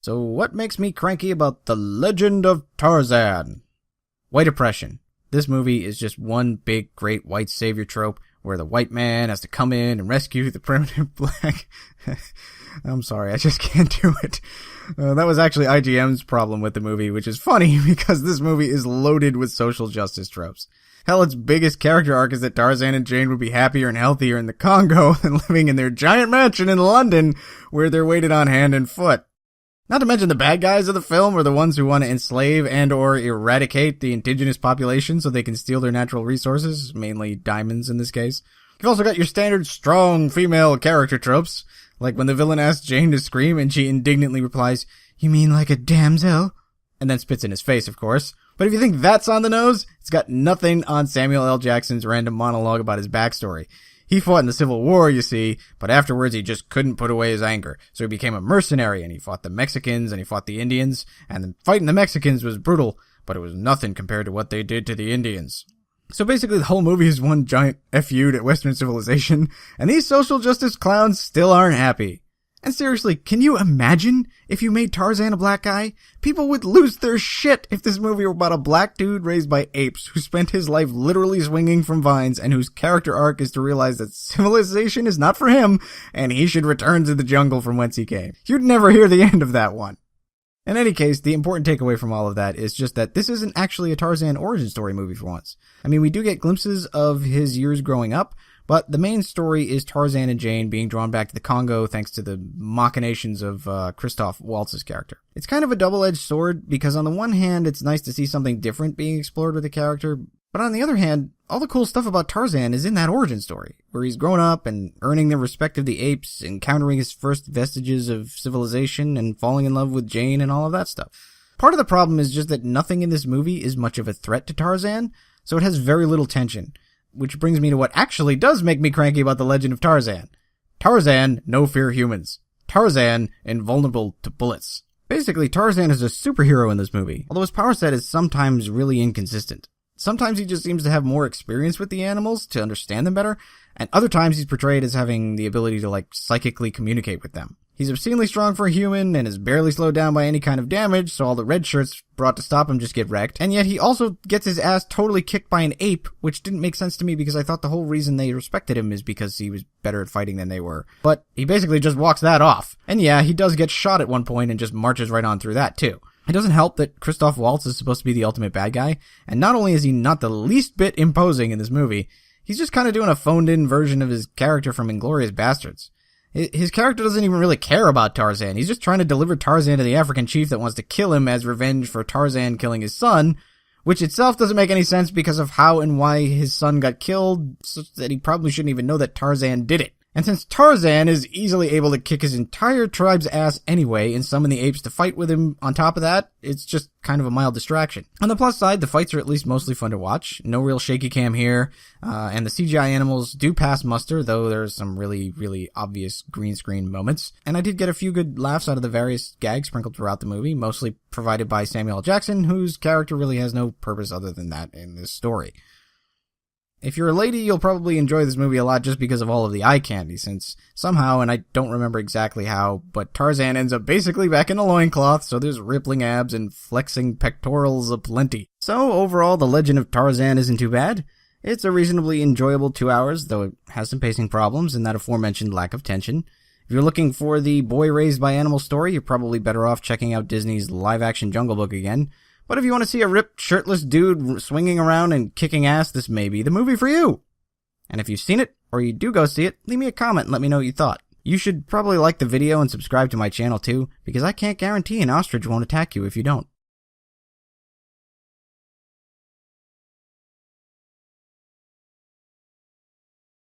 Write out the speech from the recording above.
So what makes me cranky about The Legend of Tarzan? White oppression. This movie is just one big great white savior trope where the white man has to come in and rescue the primitive black. I'm sorry, I just can't do it. That was actually IGM's problem with the movie, which is funny because this movie is loaded with social justice tropes. Hell, its biggest character arc is that Tarzan and Jane would be happier and healthier in the Congo than living in their giant mansion in London where they're waited on hand and foot. Not to mention the bad guys of the film are the ones who want to enslave and or eradicate the indigenous population so they can steal their natural resources, mainly diamonds in this case. You've also got your standard strong female character tropes, like when the villain asks Jane to scream and she indignantly replies, "You mean like a damsel?" And then spits in his face, of course. But if you think that's on the nose, it's got nothing on Samuel L. Jackson's random monologue about his backstory. He fought in the Civil War, you see, but afterwards he just couldn't put away his anger. So he became a mercenary, and he fought the Mexicans, and he fought the Indians, and then fighting the Mexicans was brutal, but it was nothing compared to what they did to the Indians. So basically the whole movie is one giant FU to Western civilization, and these social justice clowns still aren't happy. And seriously, can you imagine if you made Tarzan a black guy? People would lose their shit if this movie were about a black dude raised by apes who spent his life literally swinging from vines and whose character arc is to realize that civilization is not for him and he should return to the jungle from whence he came. You'd never hear the end of that one. In any case, the important takeaway from all of that is just that this isn't actually a Tarzan origin story movie for once. I mean, we do get glimpses of his years growing up, but the main story is Tarzan and Jane being drawn back to the Congo thanks to the machinations of Christoph Waltz's character. It's kind of a double-edged sword because on the one hand, it's nice to see something different being explored with the character, but on the other hand, all the cool stuff about Tarzan is in that origin story, where he's grown up and earning the respect of the apes, encountering his first vestiges of civilization, and falling in love with Jane and all of that stuff. Part of the problem is just that nothing in this movie is much of a threat to Tarzan, so it has very little tension. Which brings me to what actually does make me cranky about The Legend of Tarzan. Tarzan, no fear humans. Tarzan, invulnerable to bullets. Basically, Tarzan is a superhero in this movie, although his power set is sometimes really inconsistent. Sometimes he just seems to have more experience with the animals to understand them better, and other times he's portrayed as having the ability to, psychically communicate with them. He's obscenely strong for a human and is barely slowed down by any kind of damage, so all the red shirts brought to stop him just get wrecked. And yet he also gets his ass totally kicked by an ape, which didn't make sense to me because I thought the whole reason they respected him is because he was better at fighting than they were. But he basically just walks that off. And yeah, he does get shot at one point and just marches right on through that too. It doesn't help that Christoph Waltz is supposed to be the ultimate bad guy, and not only is he not the least bit imposing in this movie, he's just kind of doing a phoned-in version of his character from Inglourious Basterds. His character doesn't even really care about Tarzan. He's just trying to deliver Tarzan to the African chief that wants to kill him as revenge for Tarzan killing his son, which itself doesn't make any sense because of how and why his son got killed, so that he probably shouldn't even know that Tarzan did it. And since Tarzan is easily able to kick his entire tribe's ass anyway and summon the apes to fight with him on top of that, it's just kind of a mild distraction. On the plus side, the fights are at least mostly fun to watch. No real shaky cam here, and the CGI animals do pass muster, though there's some really, really obvious green screen moments. And I did get a few good laughs out of the various gags sprinkled throughout the movie, mostly provided by Samuel L. Jackson, whose character really has no purpose other than that in this story. If you're a lady, you'll probably enjoy this movie a lot just because of all of the eye candy, since somehow, and I don't remember exactly how, but Tarzan ends up basically back in a loincloth, so there's rippling abs and flexing pectorals aplenty. So overall, The Legend of Tarzan isn't too bad. It's a reasonably enjoyable 2 hours, though it has some pacing problems and that aforementioned lack of tension. If you're looking for the boy raised by animal story, you're probably better off checking out Disney's live-action Jungle Book again. But if you want to see a ripped, shirtless dude swinging around and kicking ass, this may be the movie for you. And if you've seen it, or you do go see it, leave me a comment and let me know what you thought. You should probably like the video and subscribe to my channel too, because I can't guarantee an ostrich won't attack you if you don't.